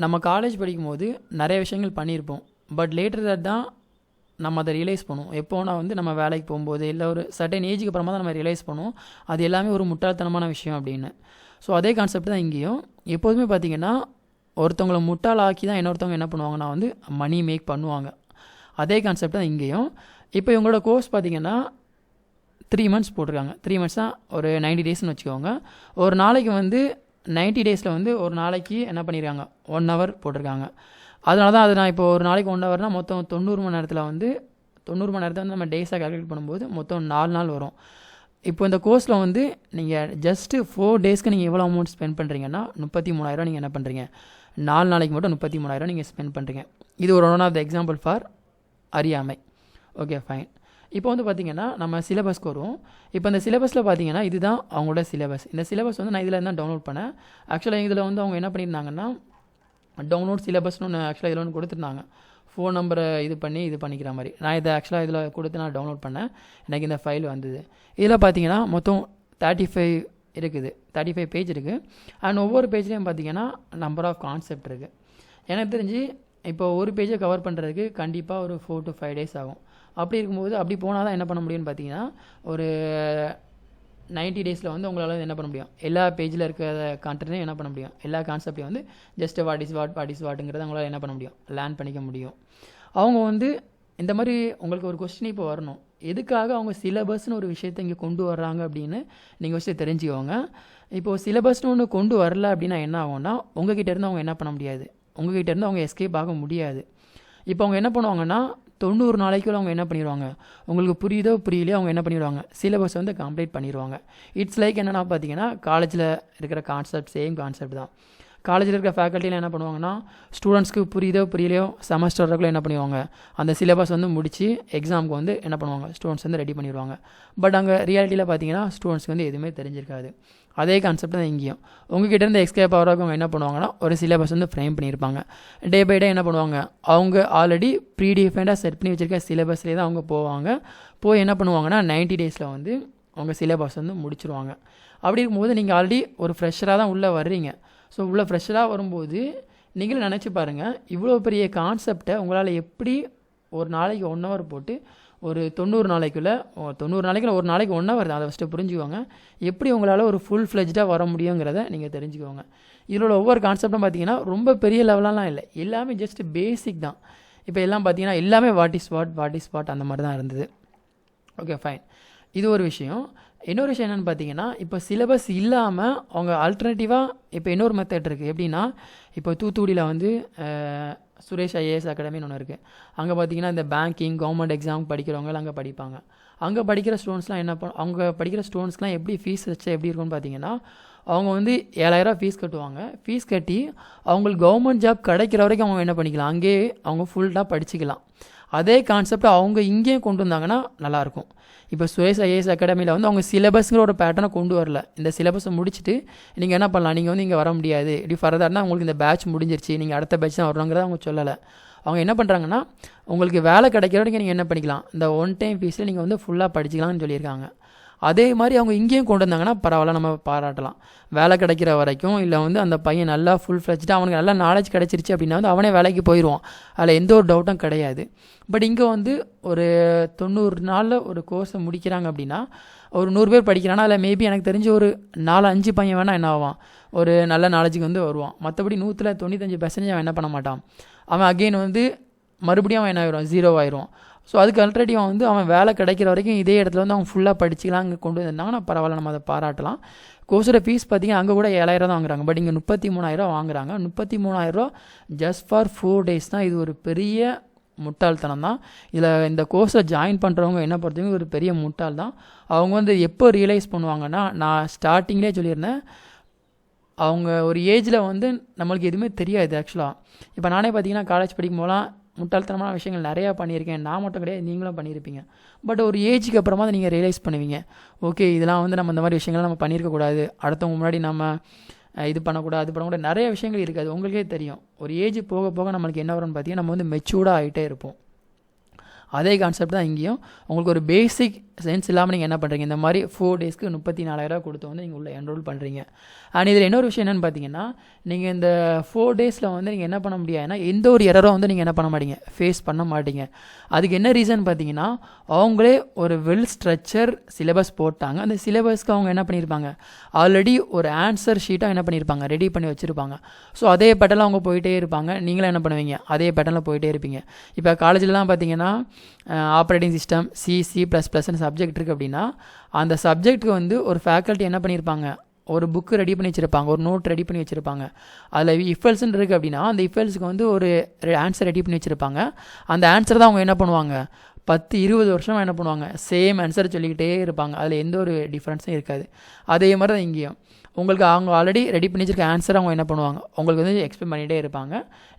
நம்ம காலேஜ் படிக்கும்போது நிறைய விஷயங்கள் பண்ணியிருப்போம். பட் லேட்டர் தட் தான் நம்ம அதை ரியலைஸ் பண்ணுவோம். எப்போனா வந்து நம்ம வேலைக்கு போகும்போது இல்லை ஒரு சர்டன் ஏஜுக்கு அப்புறமா தான் நம்ம ரியலைஸ் பண்ணுவோம் அது எல்லாமே ஒரு முட்டாள்தனமான விஷயம் அப்படின்னு. ஸோ அதே கான்செப்ட் தான் இங்கேயும். எப்போதுமே பார்த்திங்கன்னா ஒருத்தவங்களை முட்டாளாக்கி தான் இன்னொருத்தவங்க என்ன பண்ணுவாங்கன்னா வந்து மணி மேக் பண்ணுவாங்க. அதே கான்செப்ட் தான் இங்கேயும். இப்போ இவங்களோட கோர்ஸ் பார்த்திங்கன்னா 3 months போட்டிருக்காங்க. 3 months தான் ஒரு 90 daysன்னு வச்சுக்கோங்க. ஒரு நாளைக்கு வந்து 90 daysல வந்து ஒரு நாளைக்கு என்ன பண்ணியிருக்காங்க 1 hour போட்டிருக்காங்க. அதனால தான் அது நான் இப்போ ஒரு நாளைக்கு 1 hourனா மொத்தம் 90 மணி நேரத்தில் வந்து 90 மணி நேரத்தை வந்து நம்ம டேஸாக கால்குலேட் பண்ணும்போது மொத்தம் 4 நாள் வரும். இப்போ இந்த கோர்ஸில் வந்து நீங்கள் ஜஸ்ட்டு 4 daysக்கு நீங்கள் எவ்வளோ அமௌண்ட் ஸ்பெண்ட் பண்ணுறீங்கன்னா 33,000 நீங்கள் என்ன பண்ணுறீங்க 4 நாளைக்கு மட்டும் 33,000 நீங்கள் ஸ்பெண்ட் பண்ணுறீங்க. இது ஒரு one of the example for அறியாமை. Okay fine. இப்போ வந்து பார்த்திங்கன்னா நம்ம சிலபஸ்க்கு வருவோம். இப்போ இந்த சிலபஸில் பார்த்திங்கன்னா இதுதான் அவங்களோட சிலபஸ். இந்த சிலபஸ் வந்து நான் இதில் தான் டவுன்லோட் பண்ணேன். ஆக்சுவலாக இதில் வந்து அவங்க என்ன பண்ணியிருந்தாங்கன்னா டவுன்லோட் சிலபஸ்னு ஒன்று ஆக்சுவலாக இதில் ஒன்று கொடுத்துருந்தாங்க. ஃபோன் நம்பரை இது பண்ணிக்கிற மாதிரி. நான் இதை ஆக்சுவலாக இதில் கொடுத்து நான் டவுன்லோட் பண்ணேன். எனக்கு இந்த ஃபைல் வந்தது. இதில் பார்த்தீங்கன்னா மொத்தம் 35 இருக்குது, 35 பேஜ் இருக்குது. அண்ட் ஒவ்வொரு பேஜ்லேயும் பார்த்தீங்கன்னா நம்பர் ஆஃப் கான்செப்ட் இருக்குது. எனக்கு தெரிஞ்சு இப்போ ஒரு பேஜை கவர் பண்ணுறதுக்கு கண்டிப்பாக ஒரு 4 to 5 days ஆகும். அப்படி இருக்கும்போது அப்படி போனால் தான் என்ன பண்ண முடியும்னு பார்த்தீங்கன்னா ஒரு 90 daysல வந்து உங்களால் என்ன பண்ண முடியும் எல்லா பேஜில் இருக்கிற கான்டென்ட்டையும் என்ன பண்ண முடியும் எல்லா கான்செப்டையும் வந்து ஜஸ்ட் வாட் இஸ் வாட்டுங்கிறத உங்களால் என்ன பண்ண முடியும் லேர்ன் பண்ணிக்க முடியும். அவங்க வந்து இந்த மாதிரி உங்களுக்கு ஒரு கொஸ்டின் இப்போ வரணும், எதுக்காக அவங்க சிலபஸ்னு ஒரு விஷயத்தை இங்கே கொண்டு வர்றாங்க அப்படின்னு நீங்கள் விஷயம் தெரிஞ்சுக்கோங்க. இப்போது சிலபஸ்னு ஒன்று கொண்டு வரல அப்படின்னா என்ன ஆகும்னா உங்ககிட்ட இருந்து அவங்க என்ன பண்ண முடியாது, உங்ககிட்ட இருந்து அவங்க எஸ்கேப் ஆக முடியாது. இப்போ அவங்க என்ன பண்ணுவாங்கன்னா 90 நாளைக்குள்ள அவங்க என்ன பண்ணிடுவாங்க, உங்களுக்கு புரியுதோ புரியலையோ அவங்க என்ன பண்ணிடுவாங்க சிலபஸ் வந்து கம்ப்ளீட் பண்ணிடுவாங்க. இட்ஸ் லைக் என்னென்னா பார்த்தீங்கன்னா காலேஜில் இருக்கிற கான்செப்ட் சேம் கான்செப்ட் தான். காலேஜில் இருக்கிற ஃபேக்கல்ட்டியில் என்ன பண்ணுவாங்கன்னா ஸ்டூடெண்ட்ஸ்க்கு புரியுதோ புரியலையோ செமஸ்டருக்குள்ளே என்ன பண்ணுவாங்க அந்த சிலபஸ் வந்து முடித்து எக்ஸாமுக்கு வந்து என்ன பண்ணுவாங்க ஸ்டூடெண்ட்ஸ் வந்து ரெடி பண்ணிடுவாங்க. பட் அங்கே ரியாலிட்டியில் பார்த்தீங்கன்னா ஸ்டூடெண்ட்ஸ்க்கு வந்து எதுவுமே தெரிஞ்சிருக்காது. அதே கான்செப்ட் தான் இங்கேயும். உங்ககிட்ட இருந்து எஸ்கேப் ஆகிறவங்க அவங்க என்ன பண்ணுவாங்கன்னா ஒரு சிலபஸ் வந்து ஃப்ரேம் பண்ணியிருப்பாங்க. டே பை டே என்ன பண்ணுவாங்க அவங்க ஆல்ரெடி ப்ரீடிஃபைண்டாக செட் பண்ணி வச்சுருக்க சிலபஸ்லேயே தான் அவங்க போவாங்க. போய் என்ன பண்ணுவாங்கன்னா 90 daysல வந்து அவங்க சிலபஸ் வந்து முடிச்சிருவாங்க. அப்படி இருக்கும்போது நீங்கள் ஆல்ரெடி ஒரு ஃப்ரெஷராக தான் உள்ளே வர்றீங்க. ஸோ உள்ள ஃப்ரெஷராக வரும்போது நீங்களும் நினச்சி பாருங்கள், இவ்வளோ பெரிய கான்செப்டை உங்களால் எப்படி ஒரு நாளைக்கு 1 hour போட்டு ஒரு 90 நாளைக்குள்ளே ஒரு நாளைக்கு 1 hour தான், அதை ஃபஸ்ட்டு புரிஞ்சுக்கோங்க. எப்படி உங்களால் ஒரு ஃபுல் ஃப்ளெஜ்டாக வர முடியுங்கிறத நீங்கள் தெரிஞ்சுக்கோங்க. இதில் ஒவ்வொரு கான்செப்டும் பார்த்தீங்கன்னா ரொம்ப பெரிய லெவலெலாம் இல்லை, எல்லாமே ஜஸ்ட் பேசிக் தான். இப்போ எல்லாம் பார்த்தீங்கன்னா எல்லாமே வாட் இஸ் வாட் அந்த மாதிரி தான் இருந்தது. Okay fine. இது ஒரு விஷயம். இன்னொரு விஷயம் என்னென்னு பார்த்தீங்கன்னா இப்போ சிலபஸ் இல்லாமல் அவங்க ஆல்டர்னேட்டிவாக இப்போ இன்னொரு மெத்தட் இருக்குது. எப்படின்னா இப்போ தூத்துக்குடியில் வந்து சுரேஷ் ஐஏஎஸ் அகாடமின்னு ஒன்று இருக்குது. அங்கே பார்த்தீங்கன்னா இந்த பேங்கிங் கவர்மெண்ட் எக்ஸாம் படிக்கிறவங்க அங்கே படிப்பாங்க. அங்கே படிக்கிற ஸ்டூடெண்ட்ஸ்லாம் அவங்க படிக்கிற ஸ்டூடெண்ட்ஸ்லாம் எப்படி ஃபீஸ் வச்சு எப்படி இருக்குன்னு பார்த்தீங்கன்னா அவங்க வந்து 7,000 ஃபீஸ் கட்டுவாங்க. ஃபீஸ் கட்டி அவங்களுக்கு கவர்மெண்ட் ஜாப் கிடைக்கிற வரைக்கும் அவங்க என்ன பண்ணிக்கலாம், அங்கேயே அவங்க ஃபுல்லாக படிச்சுக்கலாம். அதே கான்செப்ட் அவங்க இங்கேயும் கொண்டு வந்தாங்கன்னா நல்லாயிருக்கும். இப்போ சுரேஷ் ஐஏஎஸ் அகாடமியில் வந்து அவங்க சிலபஸ்ங்கிற ஒரு பேட்டர்னை கொண்டு வரல. இந்த சிலபஸை முடிச்சுட்டு நீங்கள் என்ன பண்ணலாம், நீங்கள் வந்து இங்கே வர முடியாது, இப்படி ஃபர்தர்னா உங்களுக்கு இந்த பேட்ச் முடிஞ்சிருச்சு, நீங்கள் அடுத்த பேட்ச் தான் வரணுங்கிறத அவங்க சொல்லலை. அவங்க என்ன பண்ணுறாங்கன்னா உங்களுக்கு வேலை கிடைக்கிற வரைக்கும் நீங்கள் என்ன பண்ணிக்கலாம், இந்த 1 time ஃபீஸில் நீங்கள் வந்து ஃபுல்லாக படிச்சிக்கலாம்னு சொல்லியிருக்காங்க. அதே மாதிரி அவங்க இங்கேயும் கொண்டு வந்தாங்கன்னா பரவாயில்ல, நம்ம பாராட்டலாம். வேலை கிடைக்கிற வரைக்கும் இல்லை வந்து அந்த பையன் நல்லா ஃபுல் ஃப்ளெஜ்டாக அவனுக்கு நல்லா நாலேஜ் கிடச்சிருச்சு அப்படின்னா வந்து அவனே வேலைக்கு போயிடுவான், அதில் எந்த ஒரு டவுட்டும் கிடையாது. பட் இங்கே வந்து ஒரு 90 நாளில் ஒரு கோர்ஸை முடிக்கிறாங்க அப்படின்னா ஒரு 100 பேர் படிக்கிறான்னா அதில் மேபி எனக்கு தெரிஞ்ச ஒரு 4-5 பையன் வேணால் என்ன ஆவான், ஒரு நல்ல நாலேஜுக்கு வந்து வருவான். மற்றபடி 195% அவன் என்ன பண்ண மாட்டான், அவன் அகெயின் வந்து மறுபடியும் அவன் என்ன ஆயிடுவான், 0 ஆயிடுவான். ஸோ அதுக்கு ஆல்ரெடி அவன் வந்து அவன் வேலை கிடைக்கிற வரைக்கும் இதே இடத்துல வந்து அவன் ஃபுல்லாக படிச்சிக்கலாம் அங்கே கொண்டு வந்திருந்தாங்கன்னா பரவாயில்ல, நம்ம அதை பாராட்டலாம். கோர்ஸோட ஃபீஸ் பார்த்திங்கன்னா அங்கே கூட 7,000 தான் வாங்குறாங்க. பட் இங்கே 33,000 வாங்குறாங்க. 33,000 ஜஸ்ட் ஃபார் 4 days தான். இது ஒரு பெரிய முட்டாள்தனம் தான். இதில் இந்த கோர்ஸை ஜாயின் பண்ணுறவங்க என்ன பொறுத்தவரைக்கும் ஒரு பெரிய முட்டாள் தான். அவங்க வந்து எப்போ ரியலைஸ் பண்ணுவாங்கன்னா நான் ஸ்டார்டிங்லேயே சொல்லியிருந்தேன், அவங்க ஒரு ஏஜில் வந்து நம்மளுக்கு எதுவுமே தெரியாது. ஆக்சுவலாக இப்போ நானே பார்த்தீங்கன்னா காலேஜ் படிக்கும் போதெல்லாம் முட்டாள்தனமான விஷயங்கள் நிறையா பண்ணியிருக்கேன். நான் மட்டும் கிடையாது, நீங்களும் பண்ணியிருப்பீங்க. பட் ஒரு ஏஜுக்கு அப்புறமா தான் நீங்கள் ரியலைஸ் பண்ணுவீங்க, ஓகே இதெல்லாம் வந்து நம்ம இந்த மாதிரி விஷயங்கள்லாம் நம்ம பண்ணியிருக்கக்கூடாது, அடுத்தவங்க முன்னாடி நம்ம இது பண்ணக்கூடாது அது பண்ணக்கூடாது, நிறைய விஷயங்கள் இருக்காது. உங்களுக்கே தெரியும் ஒரு ஏஜ் போக போக நம்மளுக்கு என்ன வரும்னு பார்த்தீங்கன்னா நம்ம வந்து மெச்சூர்டாக ஆகிட்டே இருப்போம். அதே கான்செப்ட் தான் இங்கேயும். உங்களுக்கு ஒரு பேசிக் சென்ஸ் இல்லாமல் நீங்கள் என்ன பண்ணுறீங்க, இந்த மாதிரி 4 டேஸ்க்கு 34,000 கொடுத்து வந்து நீங்கள் உள்ளே என்ரோல் பண்ணுறீங்க. அண்ட் இதில் இன்னொரு விஷயம் என்னென்னு பார்த்தீங்கன்னா, நீங்கள் இந்த 4 டேஸில் வந்து நீங்கள் என்ன பண்ண முடியாதுன்னா எந்த ஒரு எரரும் வந்து நீங்கள் என்ன பண்ண மாட்டீங்க, ஃபேஸ் பண்ண மாட்டீங்க. அதுக்கு என்ன ரீசன் பார்த்தீங்கன்னா, அவங்களே ஒரு வெல் ஸ்ட்ரக்சர் சிலபஸ் போட்டாங்க. அந்த சிலபஸ்க்கு அவங்க என்ன பண்ணியிருப்பாங்க, ஆல்ரெடி ஒரு ஆன்சர் ஷீட்டாக என்ன பண்ணியிருப்பாங்க, ரெடி பண்ணி வச்சுருப்பாங்க. ஸோ அதே பேட்டர்னில் அவங்க போயிட்டே இருப்பாங்க, நீங்களும் என்ன பண்ணுவீங்க, அதே பேட்டர்னில் போயிட்டே இருப்பீங்க. இப்போ காலேஜிலலாம் பார்த்தீங்கன்னா ஆப்ரேட்டிங் சிஸ்டம் C++ன்னு சப்ஜெக்ட் இருக்குது அப்படின்னா, அந்த சப்ஜெக்ட்டுக்கு வந்து ஒரு ஃபேக்கல்ட்டி என்ன பண்ணியிருப்பாங்க, ஒரு புக்கு ரெடி பண்ணி வச்சுருப்பாங்க, ஒரு நோட் ரெடி பண்ணி வச்சுருப்பாங்க. அதில் இஃபெல்ஸ்ன்னு இருக்குது அப்படின்னா அந்த இஃபெல்ஸுக்கு வந்து ஒரு ஆன்சர் ரெடி பண்ணி வச்சுருப்பாங்க. அந்த ஆன்சர் தான் அவங்க என்ன பண்ணுவாங்க, 10-20 வருஷமாக என்ன பண்ணுவாங்க, சேம் ஆன்சர் சொல்லிக்கிட்டே இருப்பாங்க. அதில் எந்த ஒரு டிஃப்ரென்ஸும் இருக்காது. அதே மாதிரி தான் இங்கேயும் உங்களுக்கு அவங்க ஆல்ரெடி ரெடி பண்ணி வச்சிருக்க ஆன்சர் அவங்க என்ன பண்ணுவாங்க, உங்களுக்கு வந்து எக்ஸ்பிளைன் பண்ணிகிட்டே இருப்பாங்க,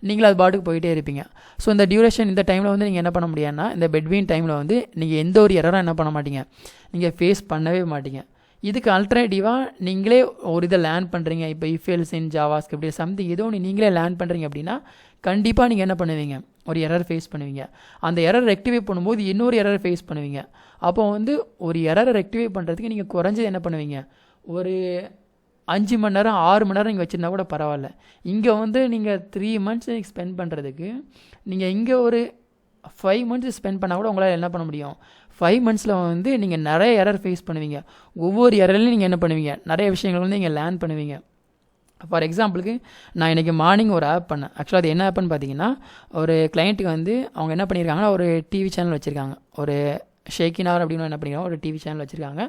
நீங்களும் அது பாட்டுக்கு போயிட்டே இருப்பீங்க. ஸோ இந்த டியூரேஷன் இந்த டைமில் வந்து நீங்கள் என்ன பண்ண முடியாதுன்னா, இந்த பெட்வீன் டைமில் வந்து நீங்கள் எந்த ஒரு எரரும் என்ன பண்ண மாட்டீங்க, நீங்கள் ஃபேஸ் பண்ணவே மாட்டீங்க. இதுக்கு அல்டர்னேட்டிவாக நீங்களே ஒரு இதை லேர்ன் பண்ணுறீங்க, இப்போ இஃபெல்ஸ் இன் ஜாவாஸ்கிரிப்ட் சம்திங் ஏதோ ஒன்று நீங்களே லேர்ன் பண்ணுறீங்க அப்படின்னா கண்டிப்பாக நீங்கள் என்ன பண்ணுவீங்க, ஒரு எரர் ஃபேஸ் பண்ணுவீங்க. அந்த எரர் ரெக்டிஃபை பண்ணும்போது இன்னொரு எரர் ஃபேஸ் பண்ணுவீங்க. அப்போ வந்து ஒரு எரரை ரெக்டிஃபை பண்ணுறதுக்கு நீங்கள் குறைஞ்சது என்ன பண்ணுவீங்க, ஒரு 5 மணி நேரம் 6 மணி நேரம் நீங்கள் வச்சுருந்தா கூட பரவாயில்ல. இங்கே வந்து நீங்கள் 3 மந்த்ஸ் ஸ்பெண்ட் பண்ணுறதுக்கு நீங்கள் இங்கே ஒரு 5 மந்த்ஸ் ஸ்பெண்ட் பண்ணால் கூட உங்களால் என்ன பண்ண முடியும், 5 மந்த்ஸில் வந்து நீங்கள் நிறைய எரர் ஃபேஸ் பண்ணுவீங்க. ஒவ்வொரு எரர்லையும் நீங்கள் என்ன பண்ணுவீங்க, நிறைய விஷயங்கள் வந்து நீங்கள் லேர்ன் பண்ணுவீங்க. ஃபார் எக்ஸாம்பிளுக்கு நான் இன்றைக்கி மார்னிங் ஒரு ஆப் பண்ணேன். ஆக்சுவலாக அது என்ன ஆப்னு பார்த்தீங்கன்னா, ஒரு கிளைண்ட்டுக்கு வந்து அவங்க என்ன பண்ணியிருக்காங்கன்னா ஒரு டிவி சேனல் வச்சுருக்காங்க, ஒரு ஷேக்கினார் அப்படின்னு என்ன பண்ணியிருக்காங்க, ஒரு டிவி சேனல் வச்சுருக்காங்க.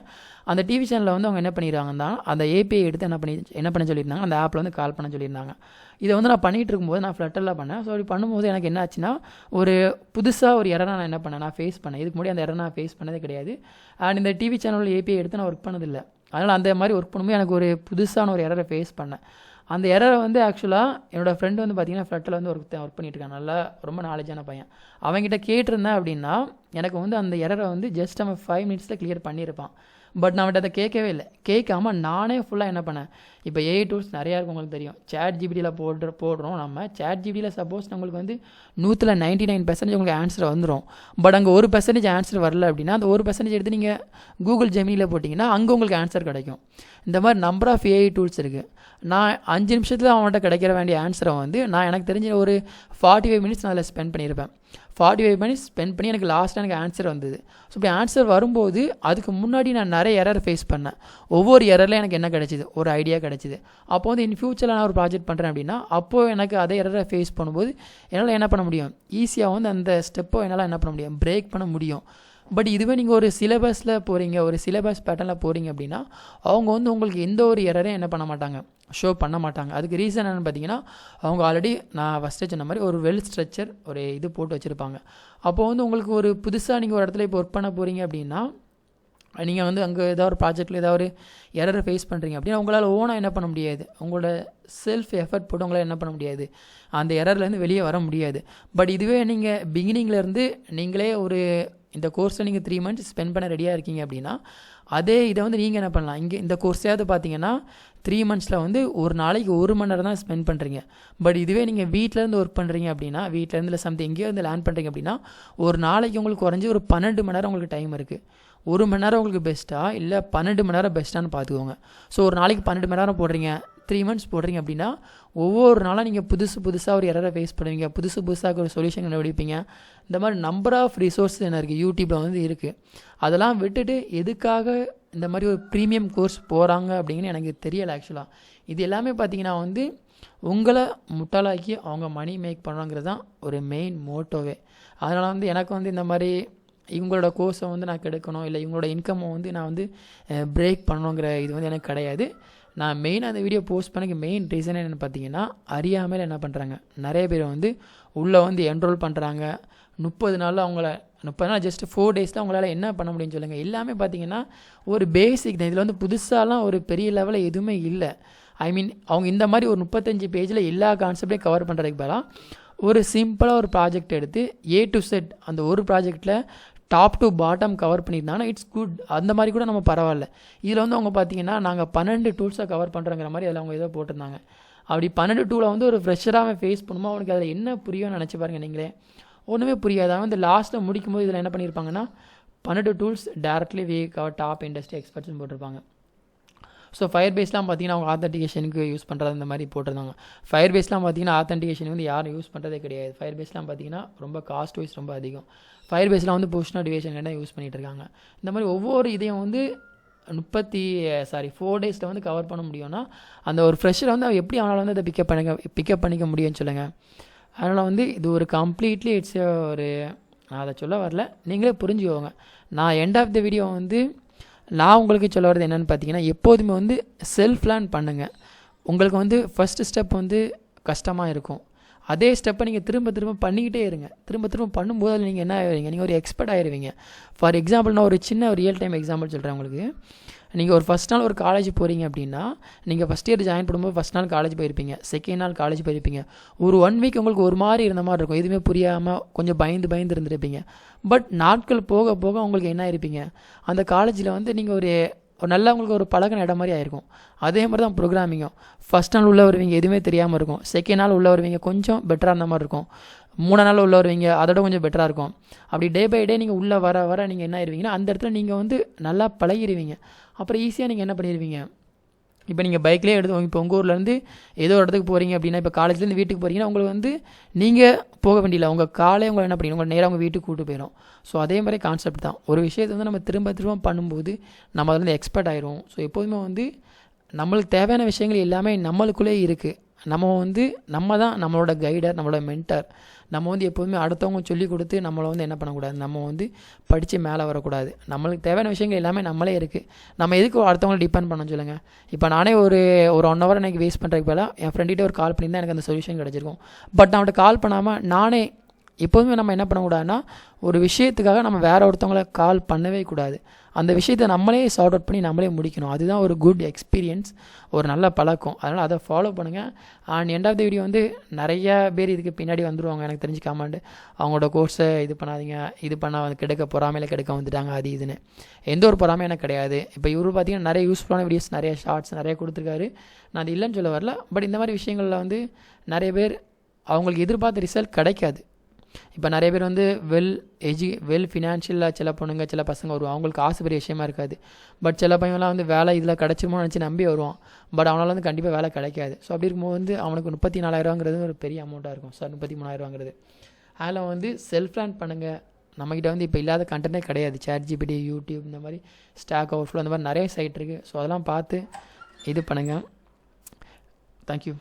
அந்த டிவி சேனலில் வந்து அவங்க என்ன பண்ணிடுறாங்கன்னா அந்த ஏபிஐ எடுத்து என்ன பண்ண சொல்லியிருந்தாங்க, அந்த ஆப்பில் வந்து கால் பண்ண சொல்லியிருந்தாங்க. இதை வந்து நான் பண்ணிகிட்டு இருக்கும்போது நான் ஃப்ளட்டரில் பண்ணேன். ஸோ அப்படி பண்ணும்போது எனக்கு என்ன ஆச்சுன்னா, ஒரு புதுசாக ஒரு எரரை நான் என்ன பண்ணேன், நான் ஃபேஸ் பண்ணேன். இதுக்கு முன்னாடி அந்த எரரை நான் ஃபேஸ் பண்ணதே கிடையாது. அண்ட் இந்த டிவி சேனலில் ஏபிஐ எடுத்து நான் ஒர்க் பண்ணதில்லை. அதனால் அந்த மாதிரி ஒர்க் பண்ணும்போது எனக்கு ஒரு புதுசான ஒரு எரரை ஃபேஸ் பண்ணேன். அந்த எரரை வந்து ஆக்சுவலாக என்னோடய ஃப்ரெண்டு வந்து பார்த்திங்கன்னா ஃப்ளட்டில் வந்து ஒர்க் பண்ணிட்டு இருக்கான், நல்லா ரொம்ப நாலேஜான பையன். அவங்ககிட்ட கேட்டிருந்தேன் அப்படின்னா எனக்கு வந்து அந்த எரரை வந்து ஜஸ்ட் அவன் 5 மினிட்ஸில் கிளியர் பண்ணியிருப்பான். பட் நான் அவன்கிட்ட அதை கேட்கவே இல்லை. கேட்காம நானே ஃபுல்லாக என்ன பண்ணேன், இப்போ ஏஐ டூல்ஸ் நிறையா இருக்கும், உங்களுக்கு தெரியும். ChatGPTயில் போடுறோம் நம்ம. ChatGPTயில் சப்போஸ் உங்களுக்கு வந்து 99% உங்களுக்கு ஆன்சர் வந்துடும். பட் அங்கே 1% ஆன்சர் வரல அப்படின்னா அந்த 1% எடுத்து நீங்கள் கூகுள் ஜெமினியில் போட்டிங்கன்னா அங்கே உங்களுக்கு ஆன்சர் கிடைக்கும். இந்த மாதிரி நம்பர் ஆஃப் ஏஐ டூல்ஸ் இருக்குது. நான் 5 நிமிஷத்தில் அவன்கிட்ட கிடைக்கிற வேண்டிய ஆன்சரை வந்து நான் எனக்கு தெரிஞ்ச ஒரு 45 மினிட்ஸ் நான் அதில் ஸ்பெண்ட் பண்ணியிருப்பேன். 45 மினிட்ஸ் ஸ்பெண்ட் பண்ணி எனக்கு லாஸ்ட்டாக எனக்கு ஆன்சர் வந்தது. ஸோ இப்படி ஆன்சர் வரும்போது அதுக்கு முன்னாடி நான் நிறைய எரர் ஃபேஸ் பண்ணேன். ஒவ்வொரு எரரில் எனக்கு என்ன கிடைச்சிது, ஒரு ஐடியா கிடைச்சிது. அப்போ வந்து இன் ஃபியூச்சரில் நான் ஒரு ப்ராஜெக்ட் பண்ணுறேன் அப்படின்னா அப்போது எனக்கு அதே எரரை ஃபேஸ் பண்ணும்போது என்னால் என்ன பண்ண முடியும், ஈஸியாக வந்து அந்த ஸ்டெப்பை என்னால் என்ன பண்ண முடியும், பிரேக் பண்ண முடியும். பட் இதுவே நீங்கள் ஒரு சிலபஸில் போகிறீங்க, ஒரு சிலபஸ் பேட்டர்னில் போகிறீங்க அப்படின்னா அவங்க வந்து உங்களுக்கு எந்த ஒரு எரரையும் என்ன பண்ண மாட்டாங்க, ஷோ பண்ண மாட்டாங்க. அதுக்கு ரீசன் என்னென்னு பார்த்தீங்கன்னா, அவங்க ஆல்ரெடி நான் ஃபஸ்ட்டு சொன்ன மாதிரி ஒரு வெல் ஸ்ட்ரக்சர் ஒரு இது போட்டு வச்சுருப்பாங்க. அப்போது வந்து உங்களுக்கு ஒரு புதுசாக நீங்கள் ஒரு இடத்துல இப்போ ஒர்க் பண்ண போகிறீங்க அப்படின்னா நீங்கள் வந்து அங்கே ஏதாவது ஒரு ப்ராஜெக்ட்டில் ஏதாவது ஒரு எரரை ஃபேஸ் பண்ணுறீங்க அப்படின்னா உங்களால் ஓனாக என்ன பண்ண முடியாது, உங்களோட செல்ஃப் எஃபர்ட் போட்டு உங்களால் என்ன பண்ண முடியாது, அந்த எரர்லேருந்து வெளியே வர முடியாது. பட் இதுவே நீங்கள் பிகினிங்லேருந்து நீங்களே ஒரு இந்த கோர்ஸை நீங்கள் 3 மந்த்ஸ் ஸ்பெண்ட் பண்ண ரெடியாக இருக்கீங்க அப்படின்னா அதே இதை வந்து நீங்கள் என்ன பண்ணலாம், இங்கே இந்த கோர்ஸையாவது பார்த்தீங்கன்னா 3 மந்த்ஸில் வந்து ஒரு நாளைக்கு 1 மணி நேரம் தான் ஸ்பெண்ட் பண்ணுறீங்க. பட் இதுவே நீங்கள் வீட்டிலேருந்து ஒர்க் பண்ணுறீங்க அப்படின்னா, வீட்டிலேருந்து இல்லை சம்திங் எங்கேயோ வந்து லேர்ன் பண்ணுறீங்க அப்படின்னா ஒரு நாளைக்கு உங்களுக்கு குறைஞ்சி ஒரு 12 மணி நேரம் உங்களுக்கு டைம் இருக்குது. 1 மணி நேரம் உங்களுக்கு பெஸ்ட்டாக இல்லை 12 மணி நேரம் பெஸ்ட்டானு பார்த்துக்கோங்க. ஸோ ஒரு நாளைக்கு 12 மணி நேரம் போடுறீங்க, 3 மந்த்ஸ் போடுறீங்க அப்படின்னா ஒவ்வொரு நாளாக நீங்கள் புதுசாக ஒரு எரரை ஃபேஸ் பண்ணுவீங்க, புதுசாக ஒரு சொல்யூஷன் கண்டுபிடிப்பீங்க. இந்த மாதிரி நம்பர் ஆஃப் ரிசோர்ஸஸ் என்ன இருக்குது யூடியூப்பில் வந்து இருக்குது. அதெல்லாம் விட்டுட்டு எதுக்காக இந்த மாதிரி ஒரு ப்ரீமியம் கோர்ஸ் போகிறாங்க அப்படிங்கன்னு எனக்கு தெரியலை. ஆக்சுவலாக இது எல்லாமே பார்த்தீங்கன்னா வந்து உங்களை முட்டாளாக்கி அவங்க மணி மேக் பண்ணுறாங்கிறது தான் ஒரு மெயின் மோட்டோவே. அதனால் வந்து எனக்கு வந்து இந்த மாதிரி இவங்களோட கோர்ஸை வந்து நான் கெடுக்கணும் இல்லை இவங்களோட இன்கம்மை வந்து நான் வந்து பிரேக் பண்ணணுங்கிற இது வந்து எனக்கு கிடையாது. நான் மெயினாக அந்த வீடியோ போஸ்ட் பண்ணக்கு மெயின் ரீசன் என்னென்னு பார்த்தீங்கன்னா, அறியாமல் என்ன பண்ணுறாங்க, நிறைய பேர் வந்து உள்ளே வந்து என்ரோல் பண்ணுறாங்க. 30 நாளில் அவங்கள 30 நாள் ஜஸ்ட் 4 டேஸில் அவங்களால என்ன பண்ண முடியும்னு சொல்லுங்கள். எல்லாமே பார்த்தீங்கன்னா ஒரு பேசிக் தான். இதில் வந்து புதுசாலாம் ஒரு பெரிய லெவலில் எதுவுமே இல்லை. ஐ மீன் அவங்க இந்த மாதிரி ஒரு 35 பேஜில் எல்லா கான்செப்டையும் கவர் பண்ணுறதுக்கு பதிலாக ஒரு சிம்பிளாக ஒரு ப்ராஜெக்ட் எடுத்து A to Z அந்த ஒரு ப்ராஜெக்டில் டாப் டு பாட்டம் கவர் பண்ணியிருந்தாங்கன்னா இட்ஸ் குட். அந்த மாதிரி கூட நம்ம பரவாயில்ல. இதில் வந்து அவங்க பார்த்தீங்கன்னா நாங்கள் 12 டூல்ஸை கவர் பண்ணுறோங்கிற மாதிரி அதில் அவங்க ஏதோ போட்டிருந்தாங்க. அப்படி 12 டூலை வந்து ஒரு ஃப்ரெஷராக ஃபேஸ் பண்ணுமோ அவனுக்கு அதில் என்ன புரியும்னு நினச்சி பாருங்கள் நீங்களே. ஒன்றுமே புரியாது. அவன் வந்து லாஸ்ட்டில் முடிக்கும் போது இதில் என்ன பண்ணியிருப்பாங்கன்னா 12 tools directly we cover top industry எக்ஸ்பர்ட்ஸ்னு போட்டிருப்பாங்க. ஸோ ஃபயர்பேஸ்லாம் பார்த்தீங்கன்னா அவங்க ஆத்தென்டிகேஷனுக்கு யூஸ் பண்ணுறது இந்த மாதிரி போட்டிருந்தாங்க. ஃபயர்பேஸ்லாம் பார்த்தீங்கன்னா ஆத்தென்டிகேஷன் வந்து யாரும் யூஸ் பண்ணுறதே கிடையாது. ஃபயர்பேஸ்லாம் பார்த்தீங்கன்னா ரொம்ப காஸ்ட் வைஸ் ரொம்ப அதிகம். ஃபயர்பேஸ்லாம் வந்து பொசிஷனல் டிவிஷன் தான் யூஸ் பண்ணிகிட்டு இருக்காங்க. இந்த மாதிரி ஒவ்வொரு இதையும் வந்து 4 டேஸில் வந்து கவர் பண்ண முடியும்னா அந்த ஒரு ஃப்ரெஷர் வந்து அவன் எப்படி அவனால் வந்து அதை பிக்கப் பண்ணிக்க முடியும்னு சொல்லுங்கள். அதனால் வந்து இது ஒரு கம்ப்ளீட்லி இட்ஸ் ஒரு நான் அதை சொல்ல வரல, நீங்களே புரிஞ்சுக்கோங்க. நான் எண்ட் ஆஃப் த வீடியோ வந்து நான் உங்களுக்கு சொல்ல வரது என்னென்னு பார்த்தீங்கன்னா, எப்போதுமே வந்து செல்ஃப் லேர்ன் பண்ணுங்கள். உங்களுக்கு வந்து ஃபஸ்ட்டு ஸ்டெப் வந்து கஷ்டமாக இருக்கும். அதே ஸ்டெப்பை நீங்கள் திரும்ப பண்ணிக்கிட்டே இருங்க. திரும்ப பண்ணும்போது அதில் நீங்கள் என்ன ஆகிடுவீங்க, நீங்கள் ஒரு எக்ஸ்பர்ட் ஆகிடுவீங்க. ஃபார் எக்ஸாம்பிள் நான் ஒரு சின்ன ரியல் டைம் எக்ஸாம்பிள் சொல்கிறேன் உங்களுக்கு. நீங்கள் ஒரு ஃபஸ்ட் நாள் ஒரு காலேஜ் போகிறீங்க அப்படின்னா, நீங்கள் ஃபஸ்ட் இயர் ஜாயின் பண்ணும்போது ஃபஸ்ட் நாள் காலேஜ் போயிருப்பீங்க, செகண்ட் நாள் காலேஜ் போயிருப்பீங்க. ஒரு 1 வீக் உங்களுக்கு ஒரு மாதிரி இருந்த மாதிரி இருக்கும், எதுவுமே புரியாமல் கொஞ்சம் பயந்து இருந்திருப்பீங்க. பட் நாட்கள் போக போக உங்களுக்கு என்ன ஆயிருப்பீங்க, அந்த காலேஜில் வந்து நீங்கள் ஒரு நல்லா உங்களுக்கு ஒரு பழகின இடம் மாதிரி ஆயிருக்கும். அதே மாதிரி தான் ப்ரோக்ராமிங்கும். ஃபஸ்ட் நாள் உள்ளே வருவீங்க எதுவுமே தெரியாமல் இருக்கும், செகண்ட் நாள் உள்ளே வருவீங்க கொஞ்சம் பெட்டராக இருந்த மாதிரி இருக்கும், 3 நாள் உள்ளே வருவீங்க அதோட கொஞ்சம் பெட்டராக இருக்கும். அப்படி டே பை டே நீங்கள் உள்ளே வர நீங்கள் என்ன ஆயிருவீங்கன்னா அந்த இடத்துல நீங்கள் வந்து நல்லா பழகிடுவீங்க. அப்புறம் ஈஸியாக நீங்கள் என்ன பண்ணிடுவீங்க, இப்போ நீங்கள் பைக்லேயே எடுத்து இப்போ உங்கள் ஊர்லேருந்து ஏதோ ஒரு இடத்துக்கு போகிறீங்க அப்படின்னா, இப்போ காலேஜ்லேருந்து வீட்டுக்கு போகிறீங்கன்னா உங்களுக்கு வந்து நீங்கள் போக வேண்டியதில்லை, உங்கள் காலே உங்களை என்ன பண்ணிடும், உங்கள் நேராக உங்கள் வீட்டுக்கு கூப்பிட்டு போயிடும். ஸோ அதே மாதிரி கான்செப்ட் தான். ஒரு விஷயத்தை வந்து நம்ம திரும்ப பண்ணும்போது நம்ம அதில் எக்ஸ்பர்ட் ஆயிரும். ஸோ எப்போதுமே வந்து நம்மளுக்கு தேவையான விஷயங்கள் எல்லாமே நம்மளுக்குள்ளே இருக்குது. நம்ம தான் நம்மளோட கைடர், நம்மளோட மென்டர். நம்ம வந்து எப்போதுமே அடுத்தவங்க சொல்லி கொடுத்து நம்மளை வந்து என்ன பண்ணக்கூடாது, நம்ம வந்து படித்து மேலே வரக்கூடாது. நம்மளுக்கு தேவையான விஷயங்கள் எல்லாமே நம்மளே இருக்குது. நம்ம எதுக்கு அடுத்தவங்களை டிபெண்ட் பண்ண சொல்லுங்கள். இப்போ நானே ஒரு 1 ஹவர் எனக்கு வேஸ்ட் பண்ணுறதுக்கு பதிலாக என் ஃப்ரெண்ட்கிட்ட ஒரு கால் பண்ணியிருந்தால் எனக்கு அந்த சொல்யூஷன் கிடச்சிருக்கும். பட் நான் அவன்கிட்ட கால் பண்ணாமல் நானே எப்போதுமே நம்ம என்ன பண்ணக்கூடாதுன்னா, ஒரு விஷயத்துக்காக நம்ம வேறு ஒருத்தவங்களை கால் பண்ணவே கூடாது. அந்த விஷயத்தை நம்மளே சார்ட் அவுட் பண்ணி நம்மளே முடிக்கணும். அதுதான் ஒரு குட் எக்ஸ்பீரியன்ஸ், ஒரு நல்ல பழக்கம். அதனால் அதை ஃபாலோ பண்ணுங்கள். And end of the video வந்து நிறையா பேர் இதுக்கு பின்னாடி வந்துடுவாங்க எனக்கு தெரிஞ்சு கமெண்ட், அவங்களோட கோர்ஸை இது பண்ணாதீங்க, இது பண்ணால் கெடுக்க பொறாமையில் கெடுக்க வந்துட்டாங்க அது இதுன்னு. எந்த ஒரு பொறாமையும் எனக்கு கிடையாது. இப்போ இவரு பார்த்தீங்கன்னா நிறைய யூஸ்ஃபுல்லான வீடியோஸ், நிறைய ஷார்ட்ஸ் நிறைய கொடுத்துருக்காரு. நான் அது இல்லைன்னு சொல்ல வரல. பட் இந்த மாதிரி விஷயங்களில் வந்து நிறைய பேர் அவங்களுக்கு எதிர்பார்த்த ரிசல்ட் கிடைக்காது. இப்போ நிறைய பேர் வந்து வெல் ஃபினான்ஷியலாக சில பொண்ணுங்க சில பசங்க வருவான், அவங்களுக்கு ஆசை பெரிய விஷயமா இருக்காது. பட் சில பையன்லாம் வந்து வேலை இதில் கிடச்சிருமோ நினச்சி நம்பி வருவான். பட் அவனால் வந்து கண்டிப்பாக வேலை கிடைக்காது. ஸோ அப்படி இருக்கும்போது வந்து அவனுக்கு 34,000 ஒரு பெரிய அமௌண்ட்டாக இருக்கும். சார் 33,000 அதில் வந்து செல்ஃப் லேர்ன் பண்ணுங்கள். நம்மக்கிட்ட வந்து இப்போ இல்லாத கண்டென்ட்டே கிடையாது. ChatGPT, யூடியூப், இந்த மாதிரி ஸ்டாக் ஓவர்ஃப்ளோ, இந்த மாதிரி நிறைய சைட் இருக்குது. ஸோ அதெல்லாம் பார்த்து இது பண்ணுங்கள். தேங்க்யூ.